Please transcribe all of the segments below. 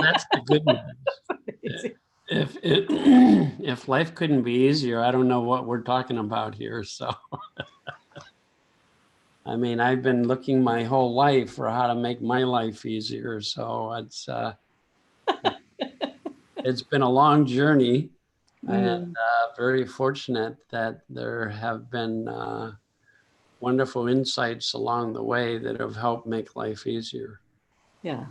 that's the good news. If life couldn't be easier, I don't know what we're talking about here. So, I mean, I've been looking my whole life for how to make my life easier. So it's been a long journey, and very fortunate that there have been wonderful insights along the way that have helped make life easier. Yeah.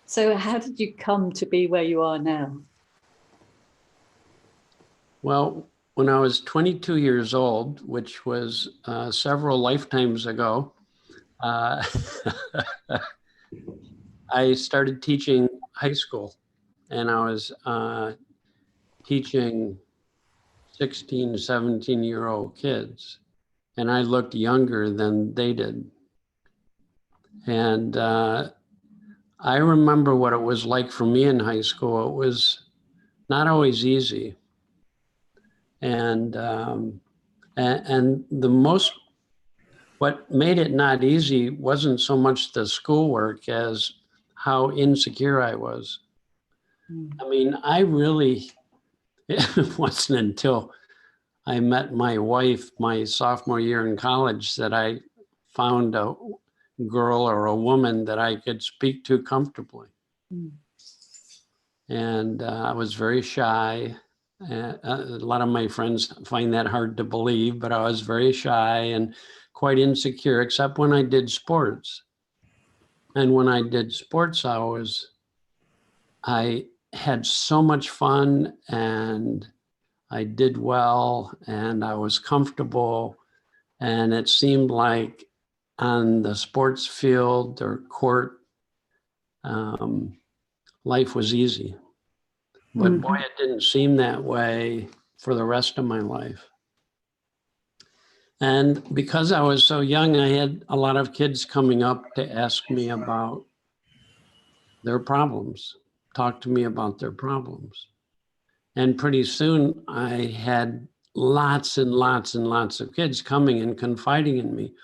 So how did you come to be where you are now? Well, when I was 22 years old, which was several lifetimes ago, I started teaching high school, and I was teaching 16, 17-year-old kids, and I looked younger than they did. And I remember what it was like for me in high school. It was not always easy. And what made it not easy wasn't so much the schoolwork as how insecure I was. I mean, it wasn't until I met my wife my sophomore year in college that I found a girl or a woman that I could speak to comfortably. And I was very shy. A lot of my friends find that hard to believe, but I was very shy and quite insecure, except when I did sports. And when I did sports, I had so much fun, and I did well, and I was comfortable. And it seemed like on the sports field or court, life was easy. But boy, it didn't seem that way for the rest of my life. And because I was so young, I had a lot of kids coming up to ask me about their problems, talk to me about their problems. And pretty soon I had lots and lots and lots of kids coming and confiding in me.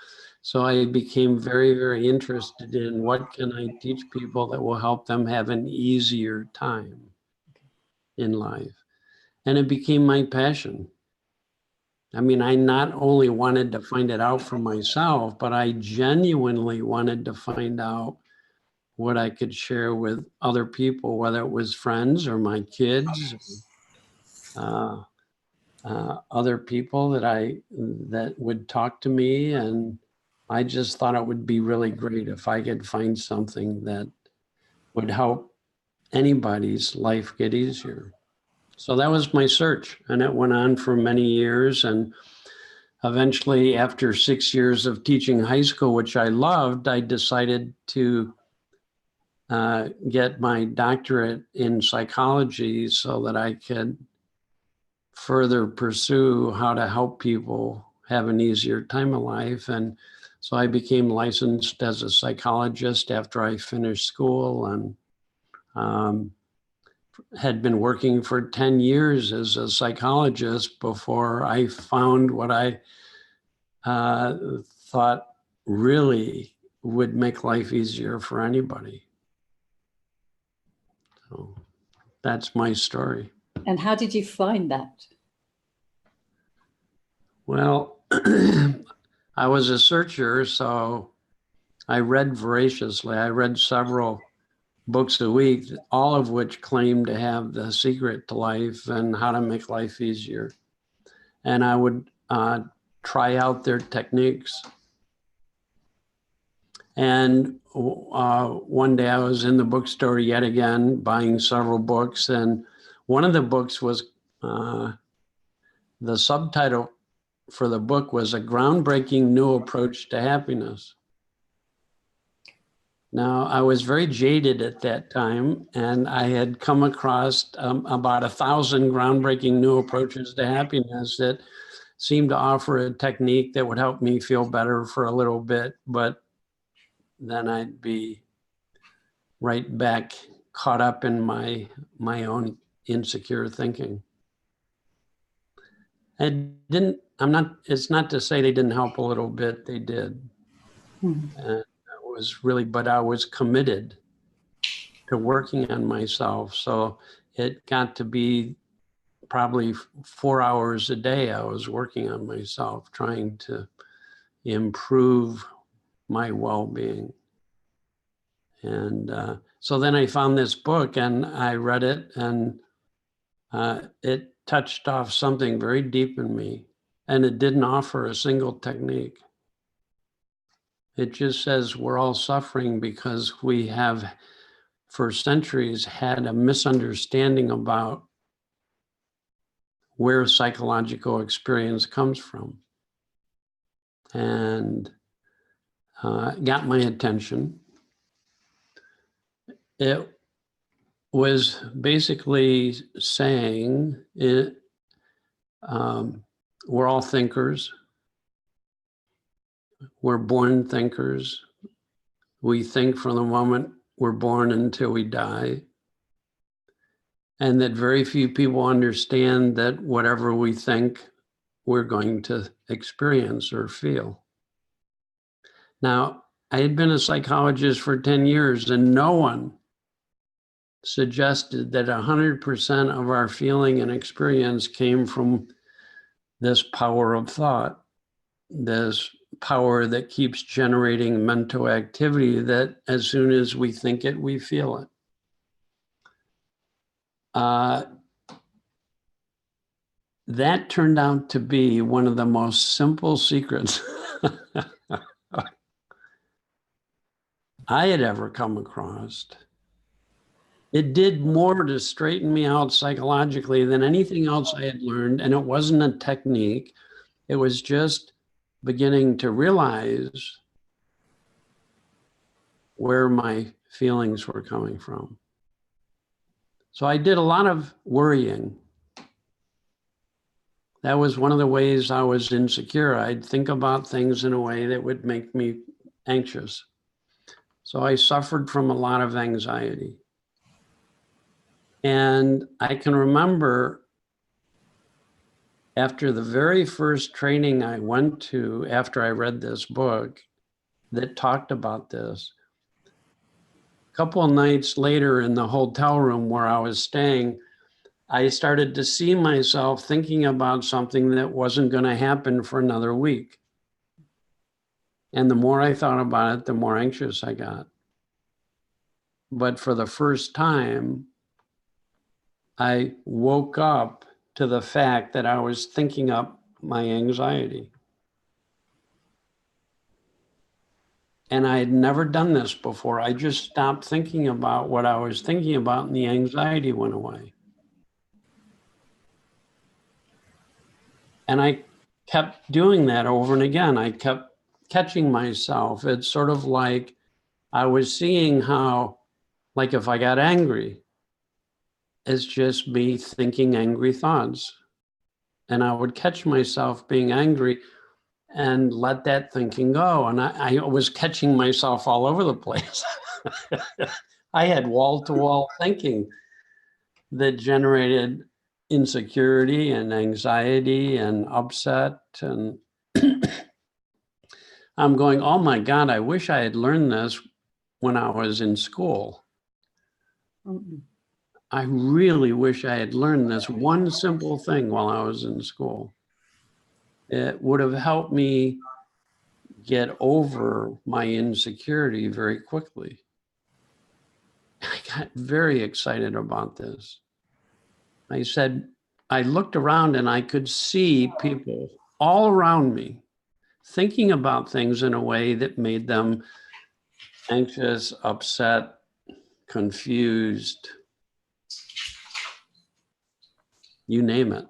So I became very, very interested in what can I teach people that will help them have an easier time in life. And it became my passion. I mean, I not only wanted to find it out for myself, but I genuinely wanted to find out what I could share with other people, whether it was friends or my kids, other people that would talk to me. And I just thought it would be really great if I could find something that would help anybody's life get easier. So that was my search, and it went on for many years. And eventually, after 6 years of teaching high school, which I loved, I decided to get my doctorate in psychology so that I could further pursue how to help people have an easier time of life. And so I became licensed as a psychologist after I finished school, and had been working for 10 years as a psychologist before I found what I thought really would make life easier for anybody. So that's my story. And how did you find that? Well, I was a searcher, so I read voraciously. I read several books a week, all of which claim to have the secret to life and how to make life easier. And I would try out their techniques. And one day I was in the bookstore yet again, buying several books. And one of the books was, the subtitle for the book was A Groundbreaking New Approach to Happiness. Now, I was very jaded at that time, and I had come across about 1,000 groundbreaking new approaches to happiness that seemed to offer a technique that would help me feel better for a little bit, but then I'd be right back caught up in my own insecure thinking. It's not to say they didn't help a little bit, they did. And but I was committed to working on myself. So it got to be probably 4 hours a day I was working on myself, trying to improve my well-being. And so then I found this book and I read it, and it touched off something very deep in me, and it didn't offer a single technique. It just says we're all suffering because we have, for centuries, had a misunderstanding about where psychological experience comes from. And got my attention. It was basically saying we're all thinkers. We're born thinkers. We think from the moment we're born until we die. And that very few people understand that whatever we think, we're going to experience or feel. Now, I had been a psychologist for 10 years, and no one suggested that 100% of our feeling and experience came from this power of thought, this power that keeps generating mental activity that as soon as we think it, we feel it. That turned out to be one of the most simple secrets I had ever come across. It did more to straighten me out psychologically than anything else I had learned. And it wasn't a technique. It was just beginning to realize where my feelings were coming from. So I did a lot of worrying. That was one of the ways I was insecure. I'd think about things in a way that would make me anxious. So I suffered from a lot of anxiety. And I can remember after the very first training I went to after I read this book that talked about this, a couple of nights later in the hotel room where I was staying, I started to see myself thinking about something that wasn't going to happen for another week. And the more I thought about it, the more anxious I got. But for the first time, I woke up to the fact that I was thinking up my anxiety. And I had never done this before. I just stopped thinking about what I was thinking about, and the anxiety went away. And I kept doing that over and again. I kept catching myself. It's sort of like I was seeing how, like if I got angry, it's just me thinking angry thoughts. And I would catch myself being angry and let that thinking go. And I was catching myself all over the place. I had wall-to-wall thinking that generated insecurity and anxiety and upset. And I'm going, oh my God, I wish I had learned this when I was in school. Mm-hmm. I really wish I had learned this one simple thing while I was in school. It would have helped me get over my insecurity very quickly. I got very excited about this. I said, I looked around and I could see people all around me thinking about things in a way that made them anxious, upset, confused, you name it.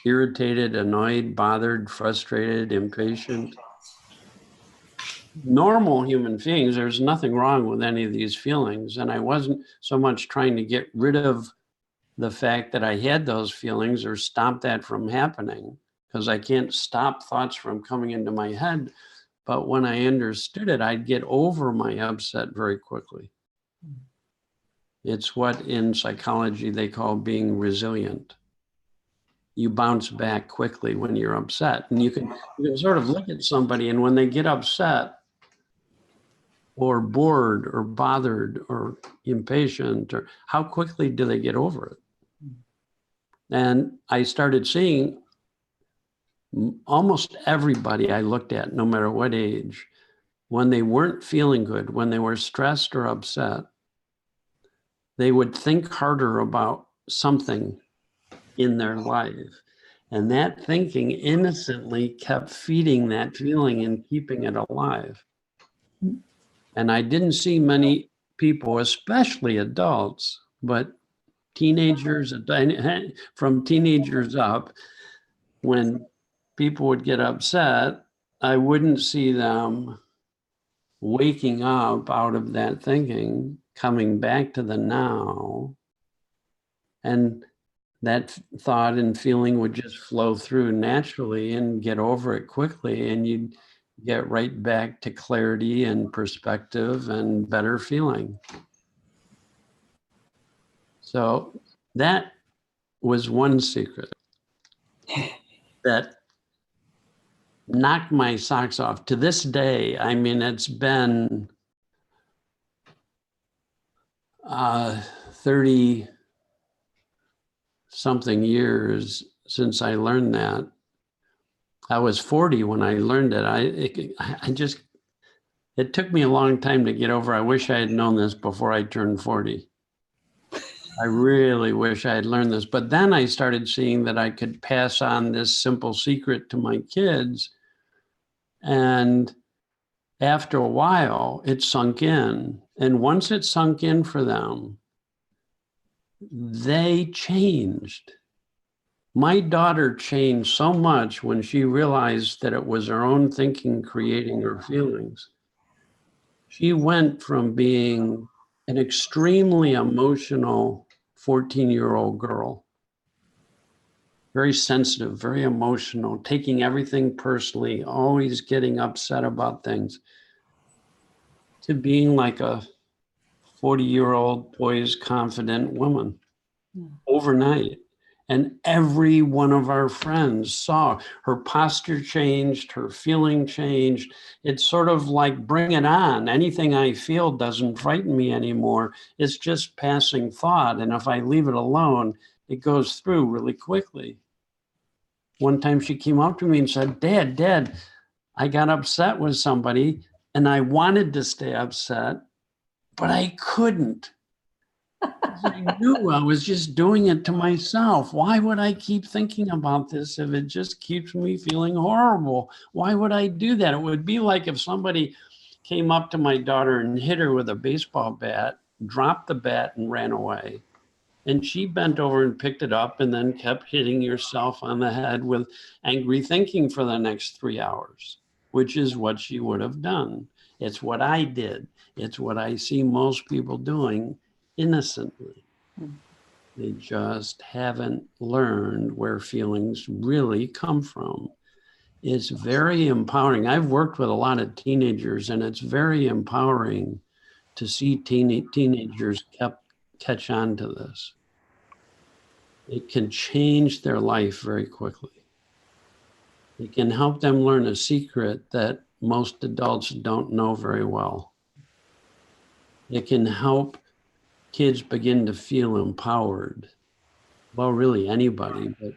Irritated, annoyed, bothered, frustrated, impatient. Normal human beings, there's nothing wrong with any of these feelings. And I wasn't so much trying to get rid of the fact that I had those feelings or stop that from happening, because I can't stop thoughts from coming into my head. But when I understood it, I'd get over my upset very quickly. It's what in psychology they call being resilient. You bounce back quickly when you're upset. And you can sort of look at somebody, and when they get upset, or bored or bothered or impatient, or how quickly do they get over it? And I started seeing almost everybody I looked at, no matter what age, when they weren't feeling good, when they were stressed or upset, they would think harder about something in their life. And that thinking innocently kept feeding that feeling and keeping it alive. And I didn't see many people, especially adults, but teenagers, from teenagers up, when people would get upset, I wouldn't see them waking up out of that thinking, coming back to the now. And that thought and feeling would just flow through naturally and get over it quickly. And you'd get right back to clarity and perspective and better feeling. So that was one secret that knocked my socks off. To this day, I mean, it's been 30 something years since I learned that. I was 40 when I learned it. It took me a long time to get over. I wish I had known this before I turned 40. I really wish I had learned this. But then I started seeing that I could pass on this simple secret to my kids. And after a while, it sunk in. And once it sunk in for them, they changed. My daughter changed so much when she realized that it was her own thinking creating her feelings. She went from being an extremely emotional 14-year-old girl, very sensitive, very emotional, taking everything personally, always getting upset about things, to being like a 40-year-old poised, confident woman overnight. And every one of our friends saw her posture changed, her feeling changed. It's sort of like, bring it on. Anything I feel doesn't frighten me anymore. It's just passing thought. And if I leave it alone, it goes through really quickly. One time she came up to me and said, Dad, I got upset with somebody and I wanted to stay upset, but I couldn't. I knew I was just doing it to myself. Why would I keep thinking about this if it just keeps me feeling horrible? Why would I do that? It would be like if somebody came up to my daughter and hit her with a baseball bat, dropped the bat and ran away. And she bent over and picked it up and then kept hitting herself on the head with angry thinking for the next 3 hours, which is what she would have done. It's what I did. It's what I see most people doing innocently. They just haven't learned where feelings really come from. It's very empowering. I've worked with a lot of teenagers, and it's very empowering to see teenagers catch on to this. It can change their life very quickly. It can help them learn a secret that most adults don't know very well. It can help kids begin to feel empowered. Well, really anybody, but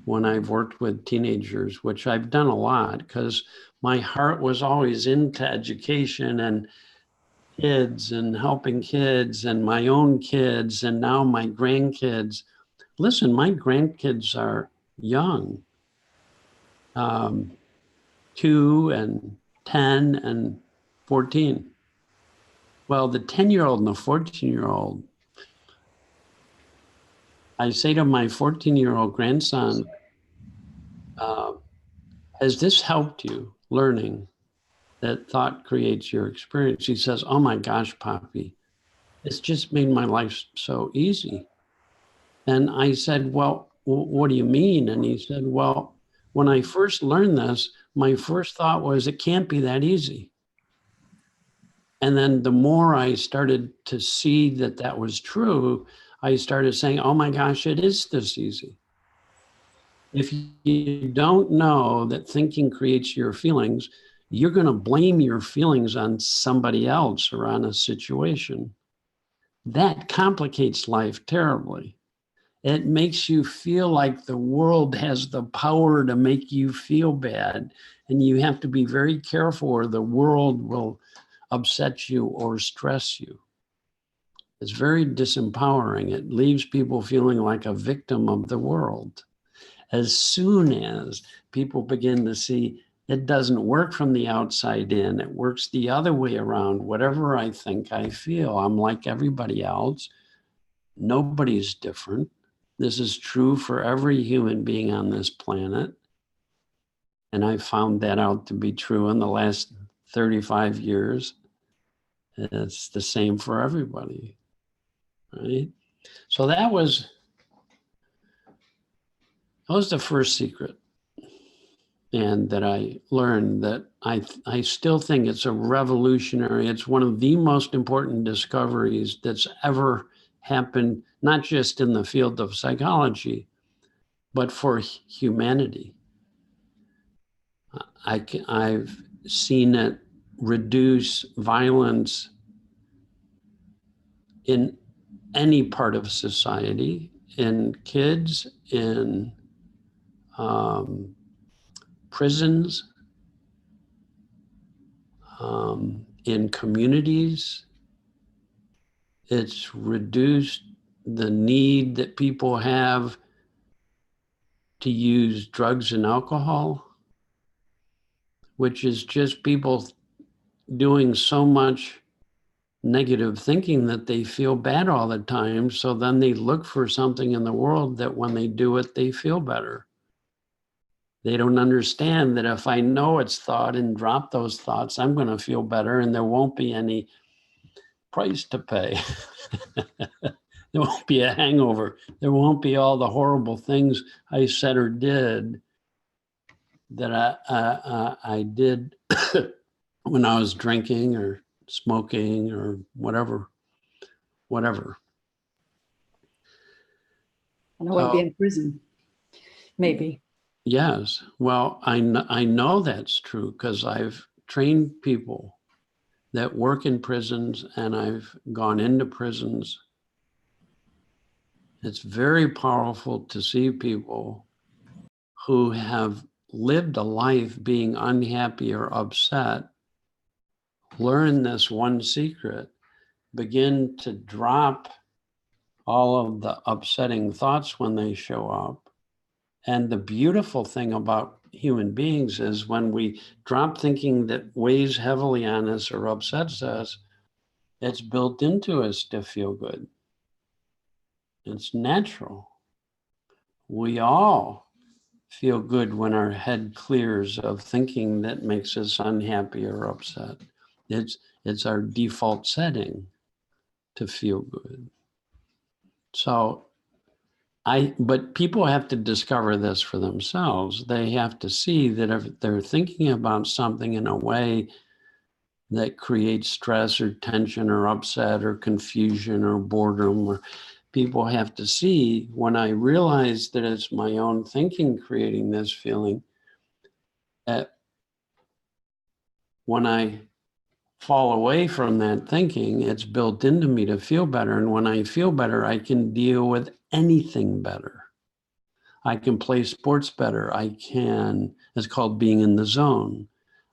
when I've worked with teenagers, which I've done a lot because my heart was always into education and kids and helping kids and my own kids and now my grandkids. Listen, my grandkids are young, 2 and 10 and 14. Well, the 10-year-old and the 14-year-old, I say to my 14-year-old grandson, has this helped you learning that thought creates your experience? He says, oh my gosh, Poppy, it's just made my life so easy. And I said, well, what do you mean? And he said, well, when I first learned this, my first thought was, it can't be that easy. And then the more I started to see that that was true, I started saying, oh my gosh, it is this easy. If you don't know that thinking creates your feelings, you're going to blame your feelings on somebody else or on a situation. That complicates life terribly. It makes you feel like the world has the power to make you feel bad. And you have to be very careful or the world will upset you or stress you. It's very disempowering. It leaves people feeling like a victim of the world. As soon as people begin to see it doesn't work from the outside in, it works the other way around. Whatever I think, I feel. I'm like everybody else. Nobody's different. This is true for every human being on this planet. And I found that out to be true in the last 35 years. It's the same for everybody, right? So that was the first secret. And that I learned that I still think it's a revolutionary, it's one of the most important discoveries that's ever happened, not just in the field of psychology, but for humanity. I've seen it reduce violence in any part of society, in kids, in prisons, in communities. It's reduced the need that people have to use drugs and alcohol, which is just people doing so much negative thinking that they feel bad all the time. So then they look for something in the world that when they do it, they feel better. They don't understand that if I know it's thought and drop those thoughts, I'm going to feel better and there won't be any price to pay. There won't be a hangover. There won't be all the horrible things I said or did that I did when I was drinking or smoking or whatever. And I won't be in prison, maybe. Yes. Well, I know that's true because I've trained people that work in prisons and I've gone into prisons. It's very powerful to see people who have lived a life being unhappy or upset, learn this one secret, begin to drop all of the upsetting thoughts when they show up. And the beautiful thing about human beings is when we drop thinking that weighs heavily on us or upsets us, it's built into us to feel good. It's natural. We all feel good when our head clears of thinking that makes us unhappy or upset. It's our default setting to feel good. So but people have to discover this for themselves. They have to see that if they're thinking about something in a way that creates stress or tension or upset or confusion or boredom, or people have to see when I realize that it's my own thinking creating this feeling, that when I fall away from that thinking, it's built into me to feel better. And when I feel better, I can deal with anything better. I can play sports better. It's called being in the zone.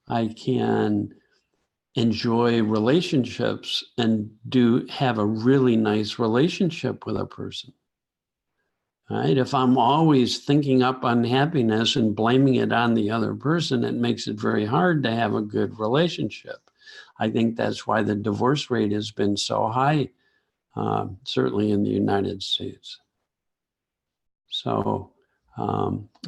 I can enjoy relationships and have a really nice relationship with a person. Right? If I'm always thinking up unhappiness and blaming it on the other person, it makes it very hard to have a good relationship. I think that's why the divorce rate has been so high, certainly in the United States. So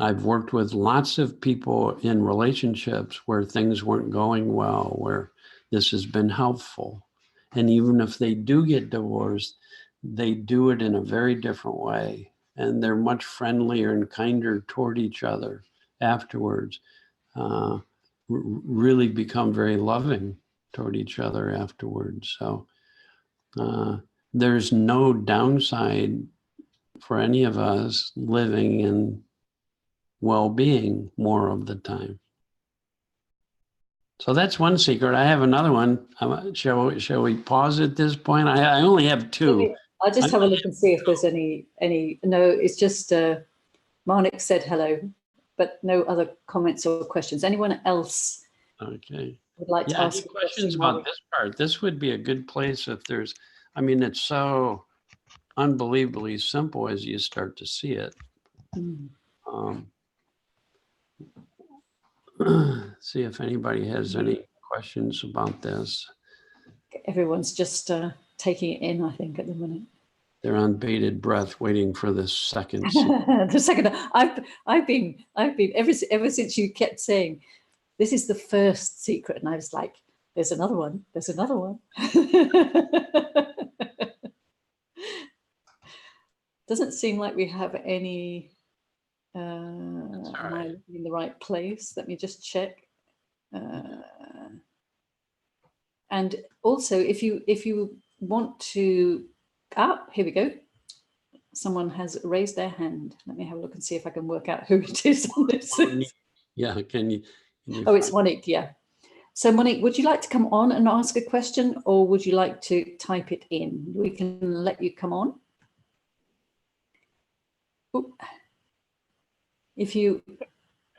I've worked with lots of people in relationships where things weren't going well, where this has been helpful. And even if they do get divorced, they do it in a very different way. And they're much friendlier and kinder toward each other afterwards, really become very loving toward each other afterwards. So there's no downside for any of us living in well-being more of the time. So that's one secret. I have another one. Shall we pause at this point? I only have two. I'll just have a look and see if there's any. No, it's just Marnik said hello, but no other comments or questions. Anyone else Okay. would like to ask Any questions about this part? This would be a good place if there's, I mean, it's so unbelievably simple as you start to see it. See if anybody has any questions about this. Everyone's just taking it in, I think, at the minute. They're on bated breath, waiting for the second. The second. I've been ever since you kept saying, this is the first secret, and I was like, there's another one. There's another one. Doesn't seem like we have any. Am I in the right place? Let me just check. And also, if you want to, here we go. Someone has raised their hand. Let me have a look and see if I can work out who it is on this. Yeah, can you oh, it's Monique, yeah. So Monique, would you like to come on and ask a question, or would you like to type it in? We can let you come on. Ooh. If you...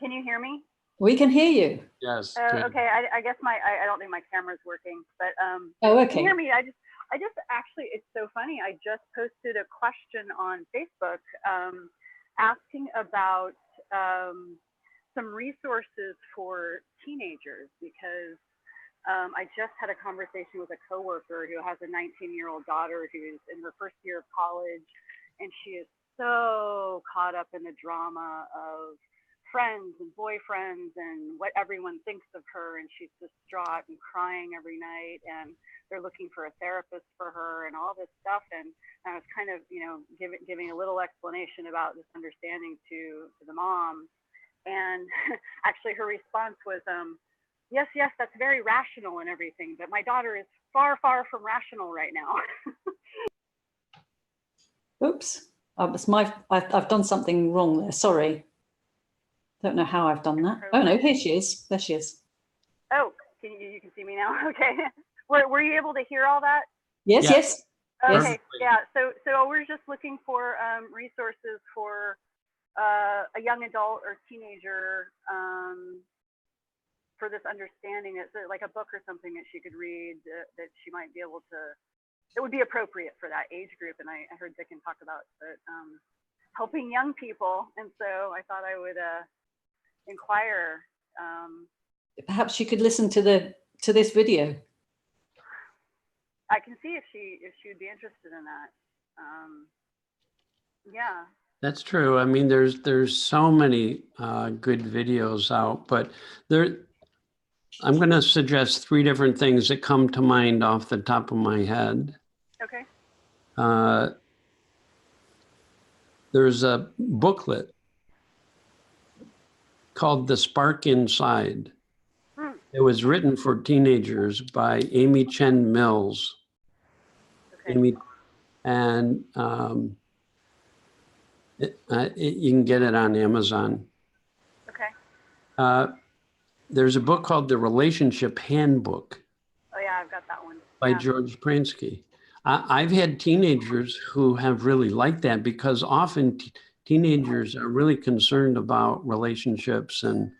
Can you hear me? We can hear you. Yes. Okay, I guess I don't think my camera's working, but oh, okay. Can you hear me? I just actually, it's so funny. I just posted a question on Facebook asking about some resources for teenagers, because I just had a conversation with a coworker who has a 19-year-old daughter who's in her first year of college, and she is so caught up in the drama of friends and boyfriends and what everyone thinks of her, and she's distraught and crying every night, and they're looking for a therapist for her and all this stuff. And I was kind of, you know, giving a little explanation about this understanding to the mom, and actually her response was, yes, that's very rational and everything, but my daughter is far from rational right now. Oops, I've done something wrong there, sorry. Don't know how I've done that. Oh no, here she is. There she is. Oh, you can see me now. Okay. Were you able to hear all that? Yes, yeah. yes. Okay. Yeah. So we're just looking for resources for a young adult or teenager for this understanding. It's like a book or something that she could read that she might be able to. It would be appropriate for that age group. And I heard Dicken talk about helping young people, and so I thought I would inquire. Perhaps you could listen to this video. I can see if she would be interested in that. Yeah. That's true. I mean, there's so many good videos out, but I'm going to suggest 3 different things that come to mind off the top of my head. Okay. There's a booklet called The Spark Inside. It was written for teenagers by Amy Chen Mills. Okay. And you can get it on Amazon. Okay. There's a book called The Relationship Handbook. Oh yeah, I've got that one. By George Pransky. I've had teenagers who have really liked that, because often teenagers are really concerned about relationships, and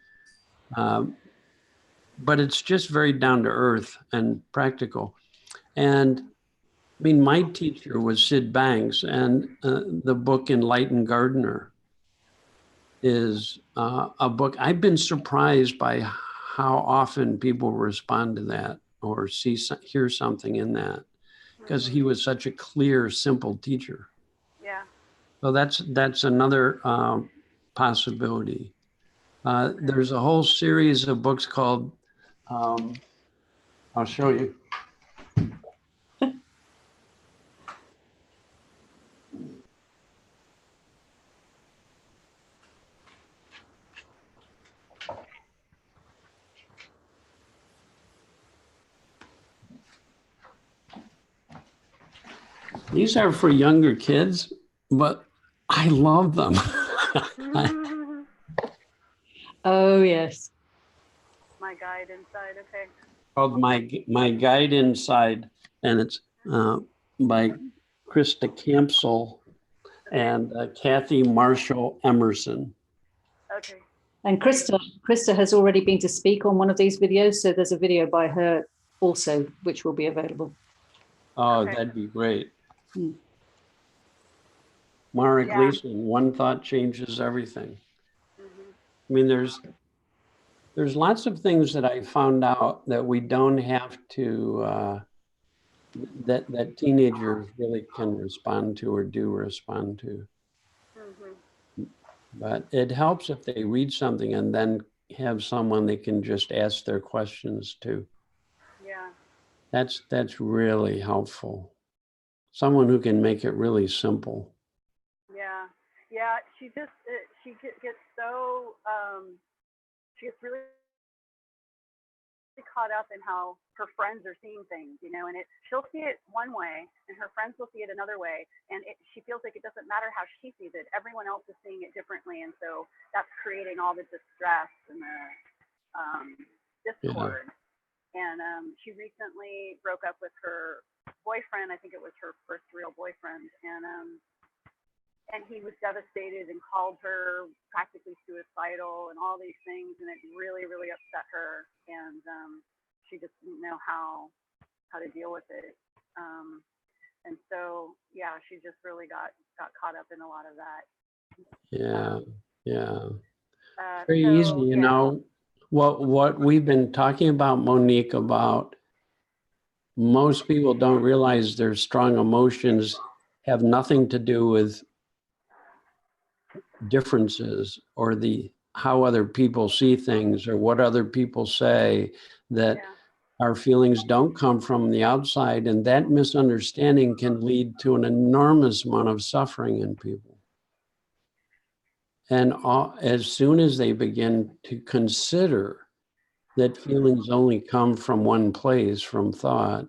but it's just very down to earth and practical. And I mean, my teacher was Sid Banks, and the book Enlightened Gardener is a book. I've been surprised by how often people respond to that or hear something in that, because he was such a clear, simple teacher. Yeah. So that's another possibility. There's a whole series of books called, I'll show you. These are for younger kids, but I love them. Oh, yes. My guide inside. Okay. Called My Guide Inside, and it's by Krista Campsell and Kathy Marshall Emerson. Okay. And Krista has already been to speak on one of these videos, so there's a video by her also, which will be available. Oh, Okay. that'd be great. Hmm. Mara Yeah. Gleason, one thought changes everything. Mhm. I mean, there's lots of things that I found out that we don't have to, that teenagers really can respond to or do respond to. Mhm. But it helps if they read something and then have someone they can just ask their questions to. Yeah. That's really helpful. Someone who can make it really simple. Yeah. Yeah. She just gets so she gets really caught up in how her friends are seeing things, you know, and she'll see it one way and her friends will see it another way, and she feels like it doesn't matter how she sees it, everyone else is seeing it differently, and so that's creating all the distress and the discord. And she recently broke up with her boyfriend. I think it was her first real boyfriend, and he was devastated and called her practically suicidal and all these things, and it really, really upset her, and she just didn't know how to deal with it. And so, yeah, she just really got caught up in a lot of that. Yeah. Very easy, So, you yeah. know. What we've been talking about, Monique, about most people don't realize their strong emotions have nothing to do with differences or how other people see things or what other people say, that Yeah. our feelings don't come from the outside, and that misunderstanding can lead to an enormous amount of suffering in people. And as soon as they begin to consider that feelings only come from one place, from thought,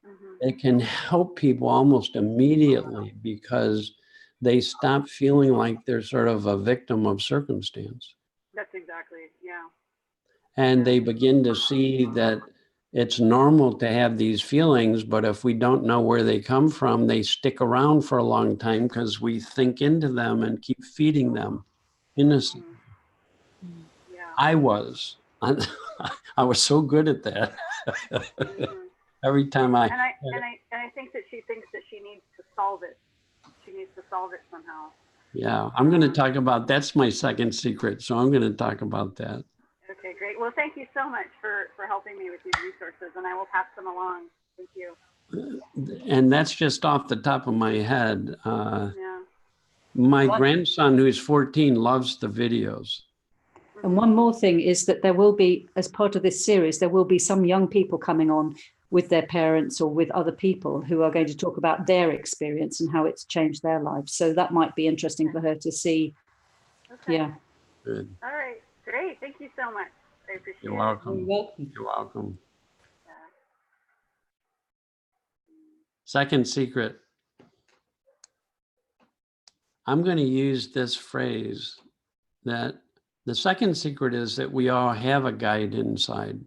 Mhm. it can help people almost immediately, because they stop feeling like they're sort of a victim of circumstance. That's exactly, yeah. And they begin to see that it's normal to have these feelings, but if we don't know where they come from, they stick around for a long time because we think into them and keep feeding them innocent. Mhm. Yeah. I was so good at that. Mhm. Every time And I think that she thinks that she needs to solve it. She needs to solve it somehow. Yeah, I'm going to talk about, that's my second secret. So I'm going to talk about that. Okay, great. Well, thank you so much for helping me with these resources, and I will pass them along. Thank you. And that's just off the top of my head. Yeah. My grandson, who's 14, loves the videos. And one more thing is that there will be, as part of this series, there will be some young people coming on with their parents or with other people who are going to talk about their experience and how it's changed their lives. So that might be interesting for her to see. Okay. Yeah. Good. All right. Great. Thank you so much. I appreciate You're it. welcome. You're welcome. You're welcome. Yeah. Second secret. I'm going to use this phrase, that the second secret is that we all have a guide inside.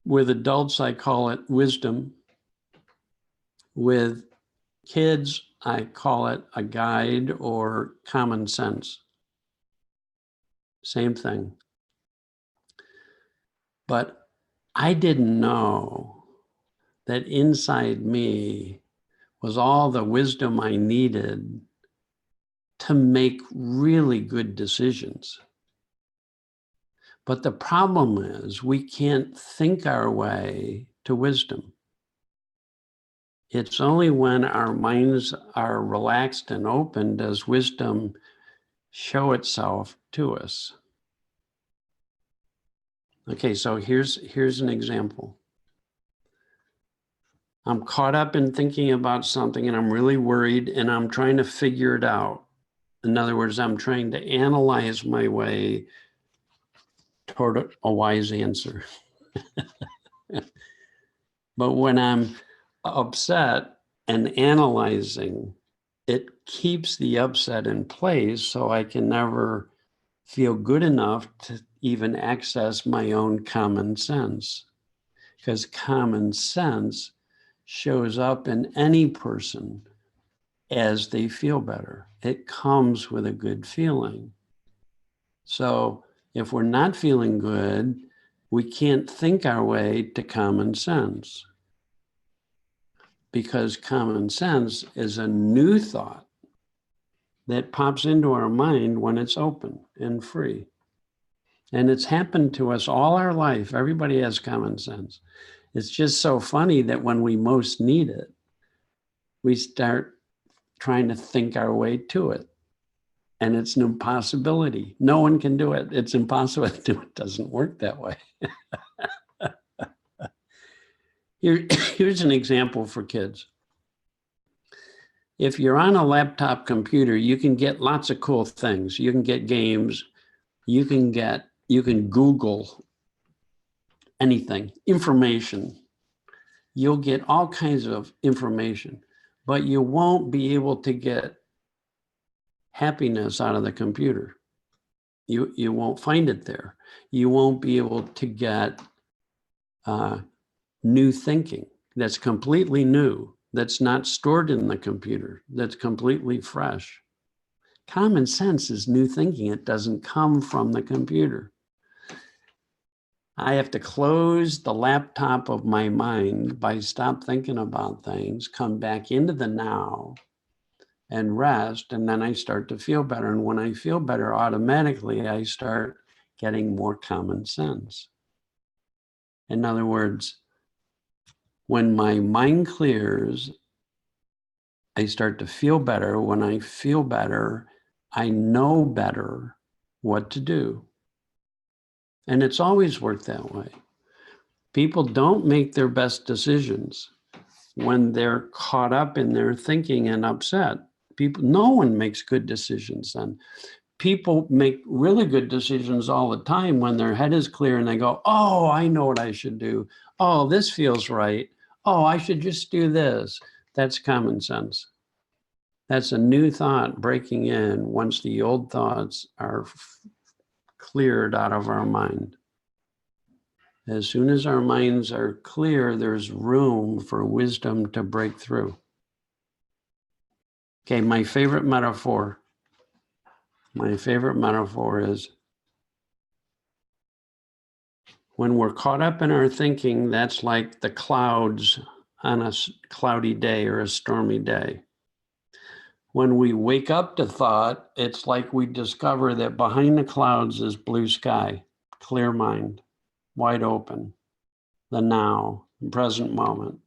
With adults, I call it wisdom. With kids, I call it a guide or common sense. Same thing. But I didn't know that inside me was all the wisdom I needed to make really good decisions. But the problem is we can't think our way to wisdom. It's only when our minds are relaxed and open does wisdom show itself to us. Okay, so here's an example. I'm caught up in thinking about something and I'm really worried and I'm trying to figure it out. In other words, I'm trying to analyze my way toward a wise answer. But when I'm upset and analyzing, it keeps the upset in place, so I can never feel good enough to even access my own common sense, because common sense shows up in any person as they feel better. It comes with a good feeling. So if we're not feeling good, we can't think our way to common sense, because common sense is a new thought that pops into our mind when it's open and free. And it's happened to us all our life. Everybody has common sense. It's just so funny that when we most need it, we start trying to think our way to it. And it's an impossibility. No one can do it. It's impossible to do. It doesn't work that way. Here's an example for kids. If you're on a laptop computer, you can get lots of cool things. You can get games. You can Google anything, information. You'll get all kinds of information, but you won't be able to get happiness out of the computer. You won't find it there. You won't be able to get new thinking that's completely new, that's not stored in the computer, that's completely fresh. Common sense is new thinking. It doesn't come from the computer. I have to close the laptop of my mind by stop thinking about things, come back into the now and rest, and then I start to feel better. And when I feel better, automatically I start getting more common sense. In other words, when my mind clears, I start to feel better. When I feel better, I know better what to do. And it's always worked that way. People don't make their best decisions when they're caught up in their thinking and upset. No one makes good decisions then. People make really good decisions all the time when their head is clear and they go, oh, I know what I should do. Oh, this feels right. Oh, I should just do this. That's common sense. That's a new thought breaking in once the old thoughts are cleared out of our mind. As soon as our minds are clear, there's room for wisdom to break through. Okay, my favorite metaphor is when we're caught up in our thinking, that's like the clouds on a cloudy day or a stormy day. When we wake up to thought, it's like we discover that behind the clouds is blue sky, clear mind, wide open, the now, present moment.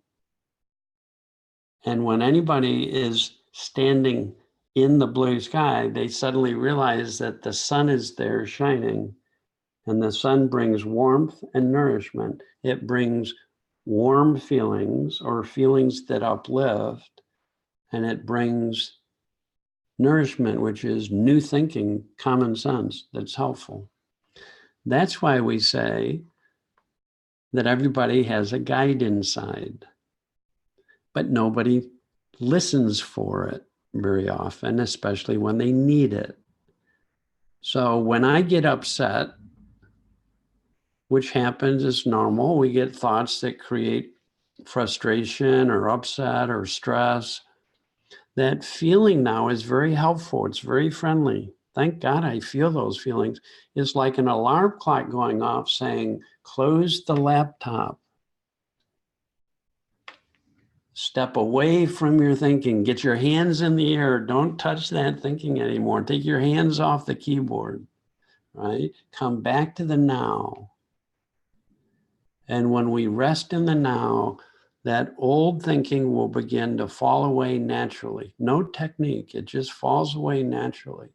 And when anybody is standing in the blue sky, they suddenly realize that the sun is there shining, and the sun brings warmth and nourishment. It brings warm feelings or feelings that uplift, and it brings nourishment, which is new thinking, common sense that's helpful. That's why we say that everybody has a guide inside, but nobody listens for it very often, especially when they need it. So when I get upset, which happens, is normal, we get thoughts that create frustration or upset or stress. That feeling now is very helpful. It's very friendly. Thank God I feel those feelings. It's like an alarm clock going off saying, close the laptop. Step away from your thinking. Get your hands in the air. Don't touch that thinking anymore. Take your hands off the keyboard, right? Come back to the now. And when we rest in the now, that old thinking will begin to fall away naturally. No technique, it just falls away naturally.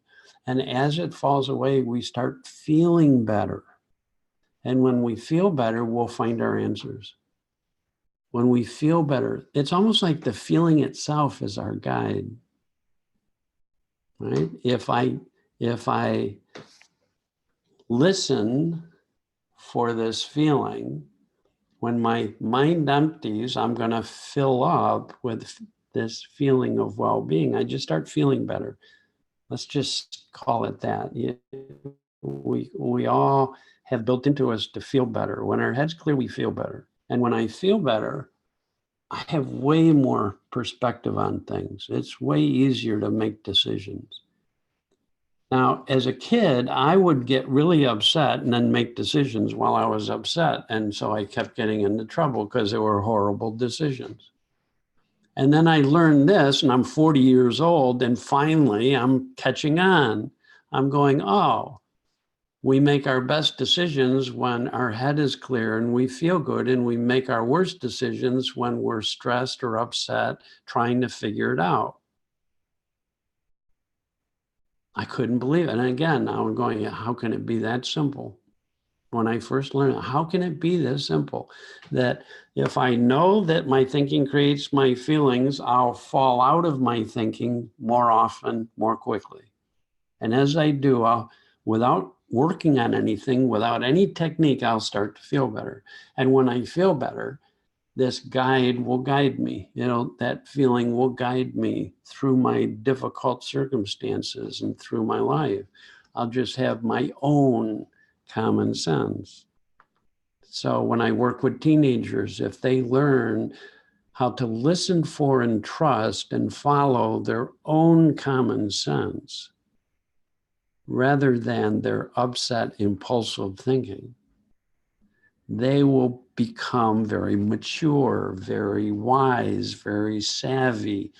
And as it falls away, we start feeling better. And when we feel better, we'll find our answers. When we feel better, it's almost like the feeling itself is our guide, right? If I listen for this feeling, when my mind empties, I'm going to fill up with this feeling of well-being. I just start feeling better. Let's just call it that. We all have built into us to feel better. When our head's clear, we feel better. And when I feel better, I have way more perspective on things. It's way easier to make decisions. Now, as a kid, I would get really upset and then make decisions while I was upset. And so I kept getting into trouble because they were horrible decisions. And then I learned this, and I'm 40 years old, and finally I'm catching on. I'm going, oh, we make our best decisions when our head is clear and we feel good, and we make our worst decisions when we're stressed or upset trying to figure it out. I couldn't believe it. And again, now I'm going, how can it be that simple? When I first learned, how can it be this simple? That if I know that my thinking creates my feelings, I'll fall out of my thinking more often, more quickly. And as I do, I'll, without working on anything, without any technique, I'll start to feel better. And when I feel better, this guide will guide me. You know, that feeling will guide me through my difficult circumstances and through my life. I'll just have my own common sense. So when I work with teenagers, if they learn how to listen for and trust and follow their own common sense rather than their upset, impulsive thinking, they will become very mature, very wise, very savvy,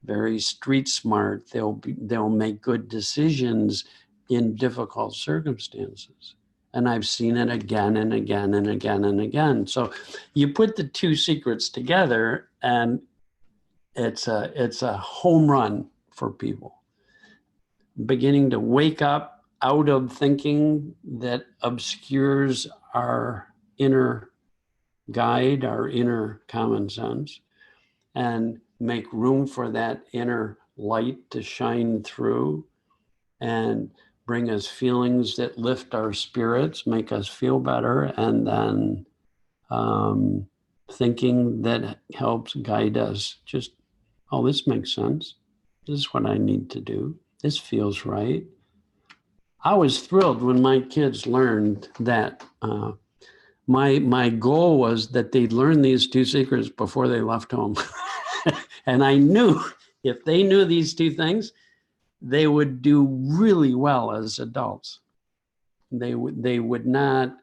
very street smart. They'll make good decisions in difficult circumstances. And I've seen it again and again and again and again. So you put the two secrets together, and it's a home run for people. Beginning to wake up out of thinking that obscures our inner guide, our inner common sense, and make room for that inner light to shine through and bring us feelings that lift our spirits, make us feel better, and then thinking that helps guide us. Just, oh, this makes sense. This is what I need to do. This feels right. I was thrilled when my kids learned that. My goal was that they'd learn these two secrets before they left home. And I knew if they knew these two things, they would do really well as adults. They would not.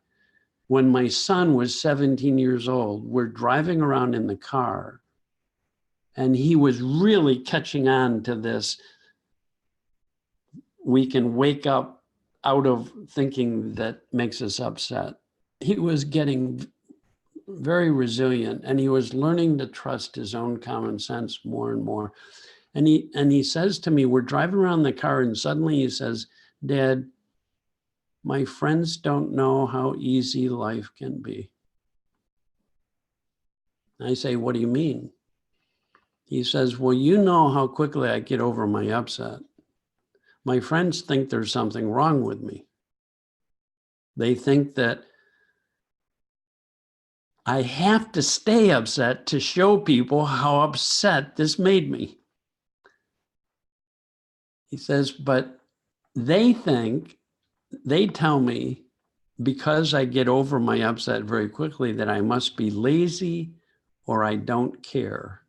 When my son was 17 years old, we're driving around in the car, and he was really catching on to this. We can wake up out of thinking that makes us upset. He was getting very resilient, and he was learning to trust his own common sense more and more. And he says to me, we're driving around the car, and suddenly he says, Dad, my friends don't know how easy life can be. I say, what do you mean? He says, well, you know how quickly I get over my upset. My friends think there's something wrong with me. They think that I have to stay upset to show people how upset this made me. He says, but they tell me because I get over my upset very quickly that I must be lazy or I don't care.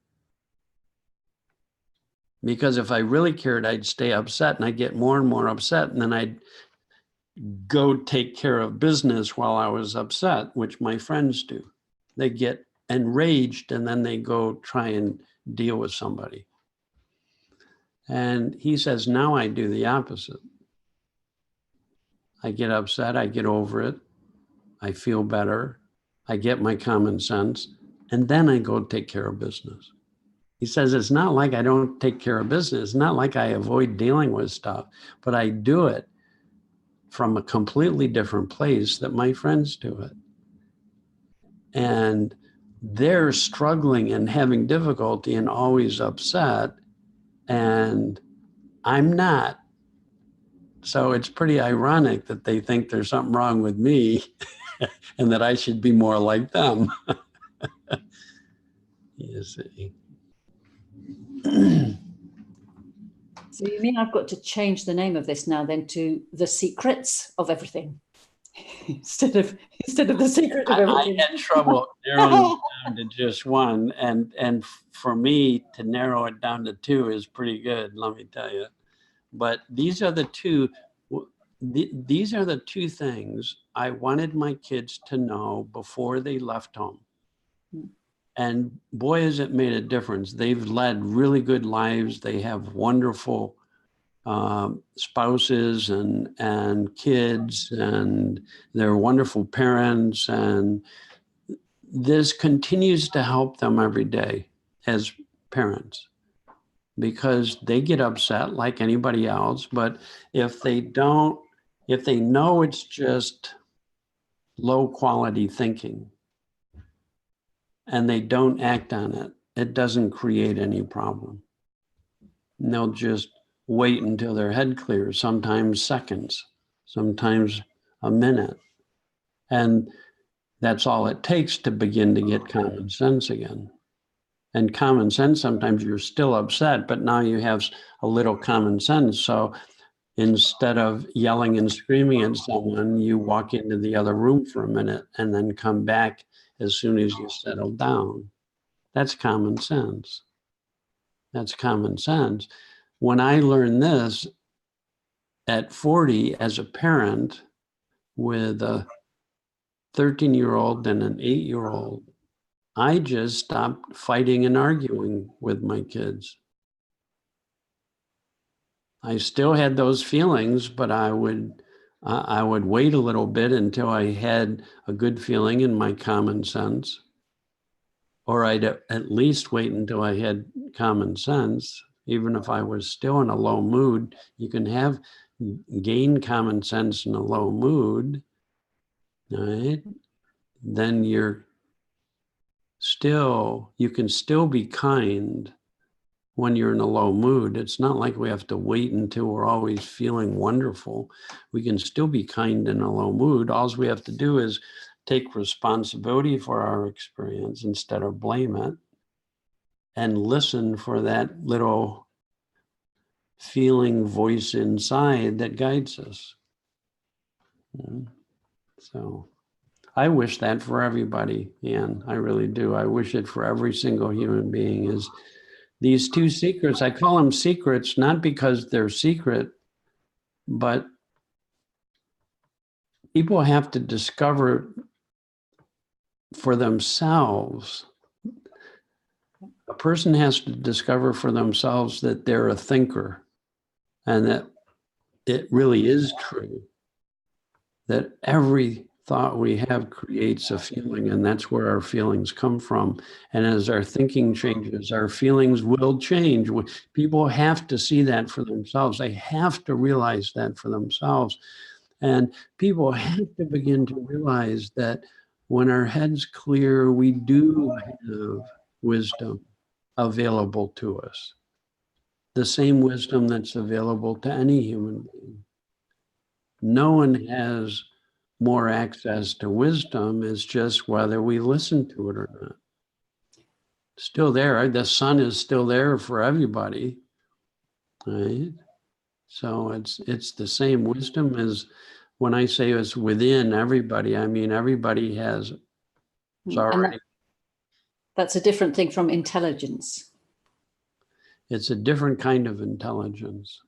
Because if I really cared, I'd stay upset, and I'd get more and more upset, and then I'd go take care of business while I was upset, which my friends do. They get enraged and then they go try and deal with somebody. And he says, now I do the opposite. I get upset, I get over it, I feel better, I get my common sense, and then I go take care of business. He says, it's not like I don't take care of business. It's not like I avoid dealing with stuff, but I do it from a completely different place that my friends do it. And they're struggling and having difficulty and always upset, and I'm not. So it's pretty ironic that they think there's something wrong with me and that I should be more like them. You see. So you mean I've got to change the name of this now then to The Secrets of Everything? instead of the secret of I everything. had trouble narrowing it down to just one, and for me to narrow it down to two is pretty good, let me tell you. But these are the two. These are the two things I wanted my kids to know before they left home. And boy, has it made a difference. They've led really good lives. They have wonderful spouses and kids, and they're wonderful parents. And this continues to help them every day as parents, because they get upset like anybody else. But if they know it's just low quality thinking and they don't act on it, it doesn't create any problem. And they'll just wait until their head clears, sometimes seconds, sometimes a minute. And that's all it takes to begin to get common sense again. And common sense, sometimes you're still upset, but now you have a little common sense. So instead of yelling and screaming at someone, you walk into the other room for a minute and then come back as soon as you settle down. That's common sense. That's common sense. When I learned this at 40 as a parent with a 13-year-old and an 8-year-old, I just stopped fighting and arguing with my kids. I still had those feelings, but I would wait a little bit until I had a good feeling in my common sense, or I'd at least wait until I had common sense. Even if I was still in a low mood, you can gain common sense in a low mood, right? Then you can still be kind when you're in a low mood. It's not like we have to wait until we're always feeling wonderful. We can still be kind in a low mood. All we have to do is take responsibility for our experience instead of blame it, and listen for that little feeling voice inside that guides us. So I wish that for everybody, Ann. I really do. I wish it for every single human being. Is these two secrets. I call them secrets, not because they're secret, but people have to discover for themselves. A person has to discover for themselves that they're a thinker and that it really is true, that every thought we have creates a feeling, and that's where our feelings come from. And as our thinking changes, our feelings will change. People have to see that for themselves. They have to realize that for themselves. And people have to begin to realize that when our head's clear, we do have wisdom available to us. The same wisdom that's available to any human being. No one has more access to wisdom. It's just whether we listen to it or not. Still there. The sun is still there for everybody, right? So it's the same wisdom as when I say it's within everybody. I mean everybody has. It's already. That's a different thing from intelligence. It's a different kind of intelligence.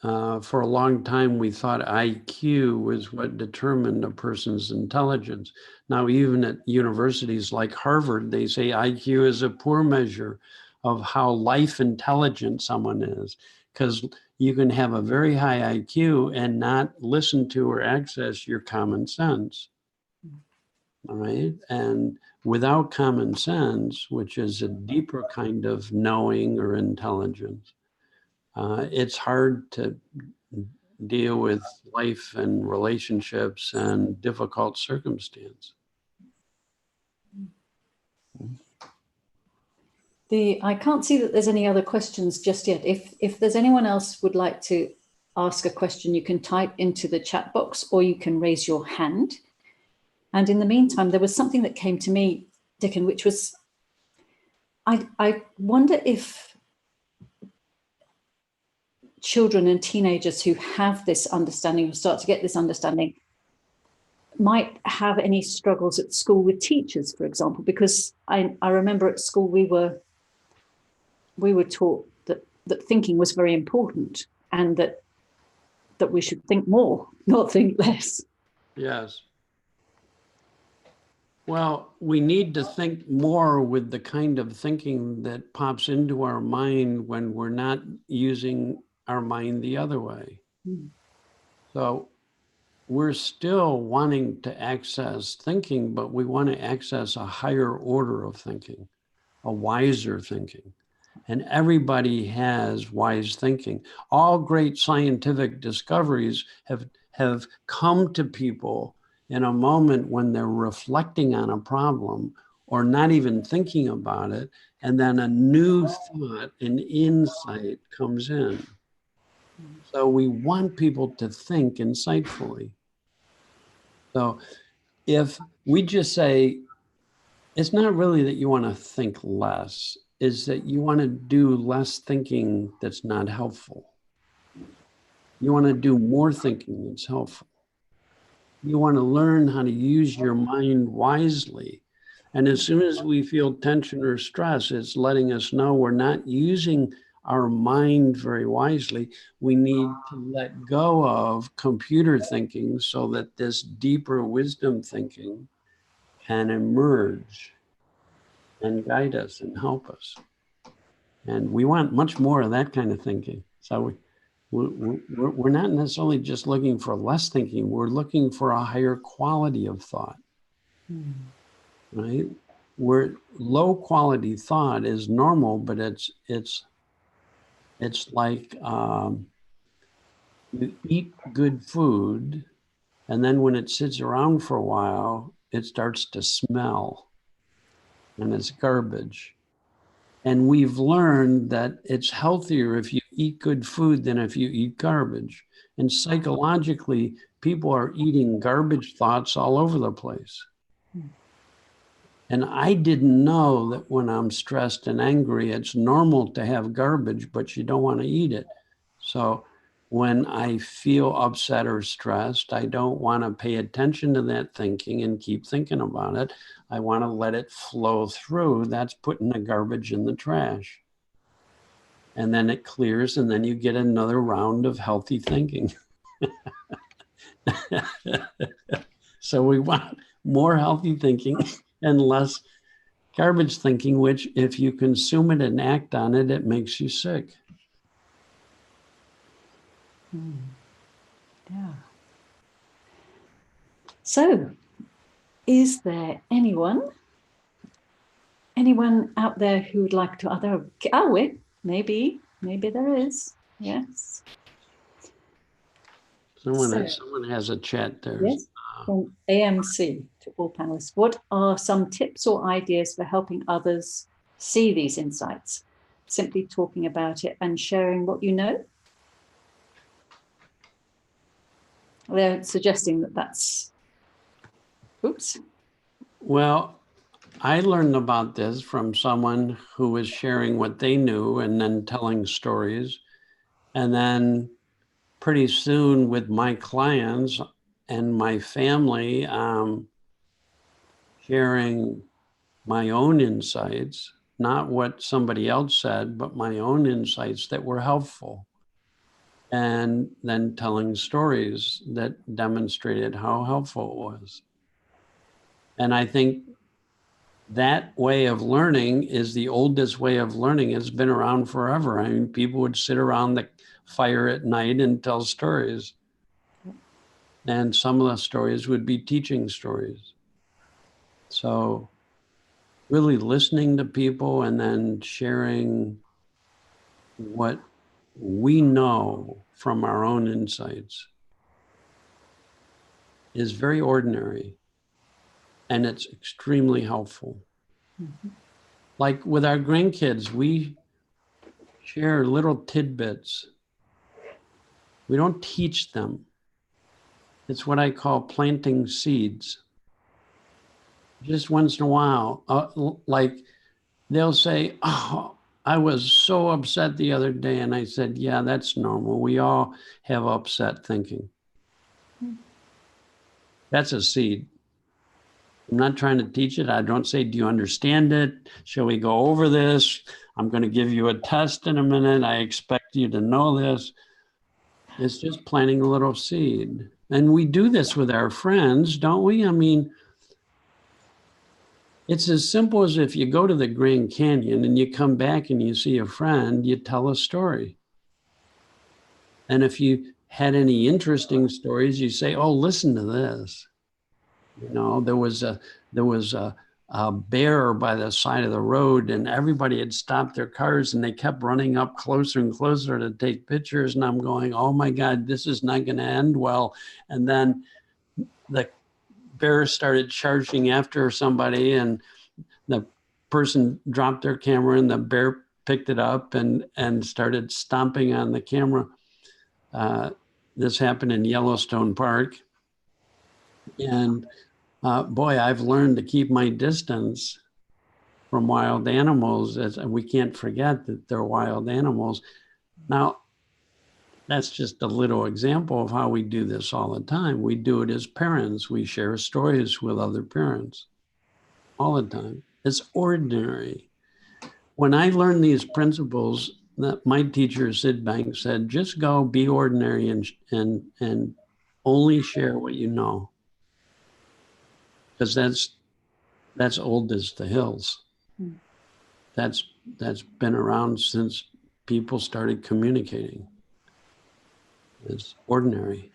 For a long time, we thought IQ was what determined a person's intelligence. Now, even at universities like Harvard, they say IQ is a poor measure of how life intelligent someone is, because you can have a very high IQ and not listen to or access your common sense. All right. And without common sense, which is a deeper kind of knowing or intelligence, it's hard to deal with life and relationships and difficult circumstance. I can't see that there's any other questions just yet. If there's anyone else would like to ask a question, you can type into the chat box or you can raise your hand. And in the meantime, there was something that came to me, Dicken, which was, I wonder if children and teenagers who have this understanding, who start to get this understanding, might have any struggles at school with teachers, for example, because I remember at school we were taught that thinking was very important, and that we should think more, not think less. Yes. Well, we need to think more with the kind of thinking that pops into our mind when we're not using our mind the other way. Mm. So we're still wanting to access thinking, but we want to access a higher order of thinking, a wiser thinking. And everybody has wise thinking. All great scientific discoveries have come to people in a moment when they're reflecting on a problem or not even thinking about it, and then a new thought, an insight comes in. So we want people to think insightfully. So if we just say, it's not really that you want to think less, is that you want to do less thinking that's not helpful. You want to do more thinking that's helpful. You want to learn how to use your mind wisely. And as soon as we feel tension or stress, it's letting us know we're not using our mind very wisely. We need to let go of computer thinking so that this deeper wisdom thinking can emerge and guide us and help us. And we want much more of that kind of thinking. So we're not necessarily just looking for less thinking, we're looking for a higher quality of thought, right? Where low quality thought is normal, but it's like you eat good food, and then when it sits around for a while, it starts to smell, and it's garbage. And we've learned that it's healthier if you eat good food than if you eat garbage. And psychologically, people are eating garbage thoughts all over the place. And I didn't know that when I'm stressed and angry, it's normal to have garbage, but you don't want to eat it. So when I feel upset or stressed, I don't want to pay attention to that thinking and keep thinking about it. I want to let it flow through. That's putting the garbage in the trash. And then it clears, and then you get another round of healthy thinking. So we want more healthy thinking and less garbage thinking, which if you consume it and act on it, it makes you sick. Yeah. So, is there anyone out there who would like to maybe there is. Yes. Someone has a chat there. Yes. From AMC to all panelists. What are some tips or ideas for helping others see these insights? Simply talking about it and sharing what you know. They're suggesting that that's, oops. Well, I learned about this from someone who was sharing what they knew and then telling stories. And then pretty soon with my clients and my family, sharing my own insights, not what somebody else said, but my own insights that were helpful. And then telling stories that demonstrated how helpful it was. And I think that way of learning is the oldest way of learning. It's been around forever. I mean, people would sit around the fire at night and tell stories. And some of the stories would be teaching stories. So really listening to people and then sharing what we know from our own insights is very ordinary. And it's extremely helpful. Mm-hmm. Like with our grandkids, we share little tidbits. We don't teach them. It's what I call planting seeds. Just once in a while, like they'll say, oh, I was so upset the other day, and I said, yeah, that's normal. We all have upset thinking. That's a seed. I'm not trying to teach it. I don't say, do you understand it? Shall we go over this? I'm going to give you a test in a minute. I expect you to know this. It's just planting a little seed. And we do this with our friends, don't we? I mean, it's as simple as if you go to the Grand Canyon and you come back and you see a friend, you tell a story. And if you had any interesting stories, you say, oh, listen to this. You know, there was a bear by the side of the road, and everybody had stopped their cars and they kept running up closer and closer to take pictures. And I'm going, oh my God, this is not going to end well. And then the bear started charging after somebody, and the person dropped their camera, and the bear picked it up and started stomping on the camera. This happened in Yellowstone Park. And boy, I've learned to keep my distance from wild animals. As we can't forget that they're wild animals. Now, that's just a little example of how we do this all the time. We do it as parents. We share stories with other parents all the time. It's ordinary. When I learned these principles, that my teacher, Sid Banks, said, just go be ordinary and only share what you know. Because that's old as the hills. That's been around since people started communicating. It's ordinary.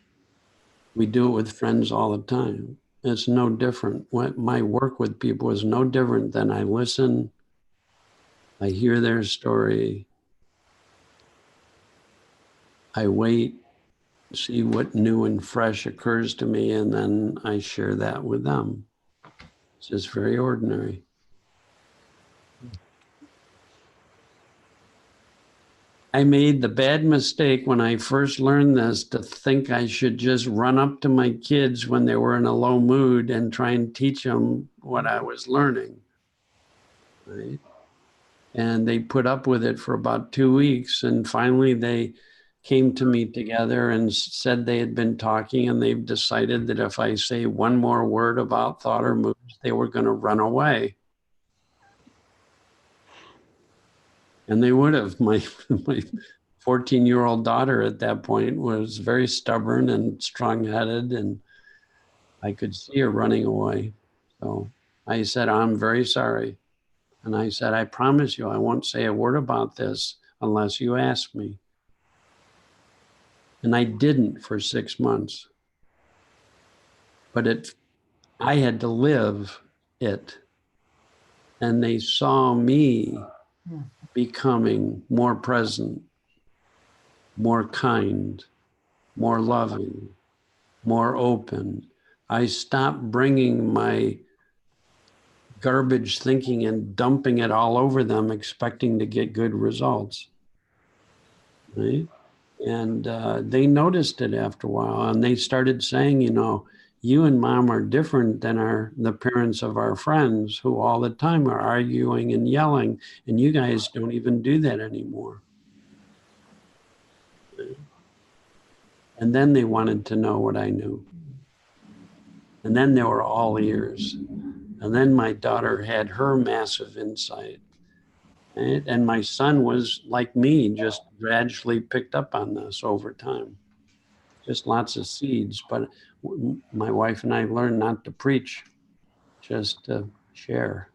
We do it with friends all the time. It's no different. My work with people is no different than I listen, I hear their story, I wait, see what new and fresh occurs to me, and then I share that with them. It's just very ordinary. I made the bad mistake when I first learned this to think I should just run up to my kids when they were in a low mood and try and teach them what I was learning. Right? And they put up with it for about 2 weeks. And finally, they came to me together and said they had been talking, and they've decided that if I say one more word about thought or moods, they were going to run away. And they would have. My 14-year-old daughter at that point was very stubborn and strong-headed, and I could see her running away. So I said, I'm very sorry. And I said, I promise you, I won't say a word about this unless you ask me. And I didn't for 6 months. But I had to live it. And they saw me becoming more present, more kind, more loving, more open. I stopped bringing my garbage thinking and dumping it all over them, expecting to get good results. Right? And they noticed it after a while, and they started saying, you know, you and mom are different than the parents of our friends who all the time are arguing and yelling, and you guys don't even do that anymore. And then they wanted to know what I knew. And then they were all ears. And then my daughter had her massive insight. Right? And my son was like me, just gradually picked up on this over time. Just lots of seeds. But my wife and I learned not to preach, just to share.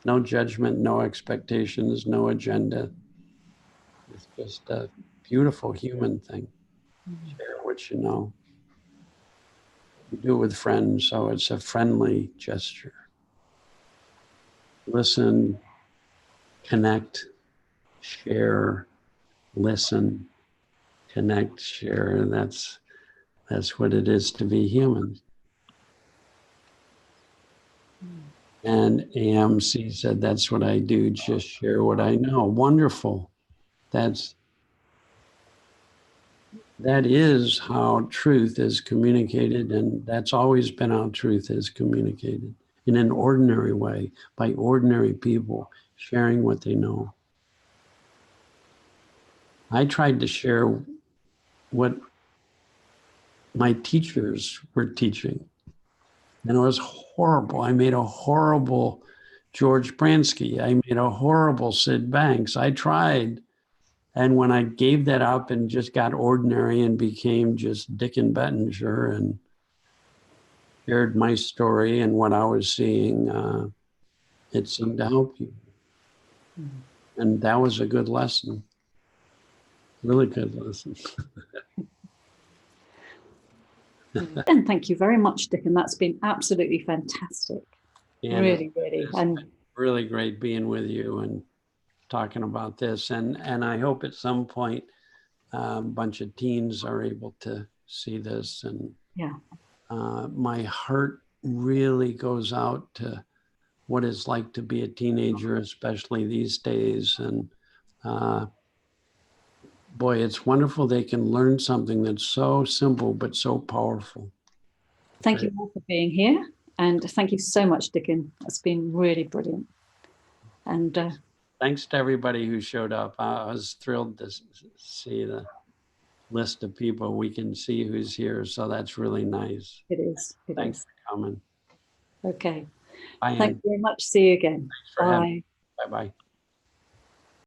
No judgment, no expectations, no agenda. It's just a beautiful human thing. Share what you know. You do it with friends, so it's a friendly gesture. Listen, connect, share, listen, connect, share. That's what it is to be human. And AMC said, that's what I do, just share what I know. Wonderful. That is how truth is communicated, and that's always been how truth is communicated. in an ordinary way by ordinary people sharing what they know. I tried to share what my teachers were teaching, and it was horrible. I made a horrible George Bransky. I made a horrible Sid Banks. I tried. And when I gave that up and just got ordinary and became just Dicken Bettinger and shared my story and what I was seeing, it seemed to help you. And that was a good lesson. Really good lesson. And thank you very much, Dicken. That's been absolutely fantastic. And Really, really. And really great being with you and talking about this. And I hope at some point a bunch of teens are able to see this. And yeah, my heart really goes out to what it's like to be a teenager, especially these days. And boy, it's wonderful they can learn something that's so simple but so powerful. thank you all for being here. And thank you so much, Dicken. It's been really brilliant. And thanks to everybody who showed up. I was thrilled to see the list of people. We can see who's here, so that's really nice. it is. Thanks for coming. Okay. Bye. Thank you very much. See you again. Thanks for having Bye. me. Bye-bye.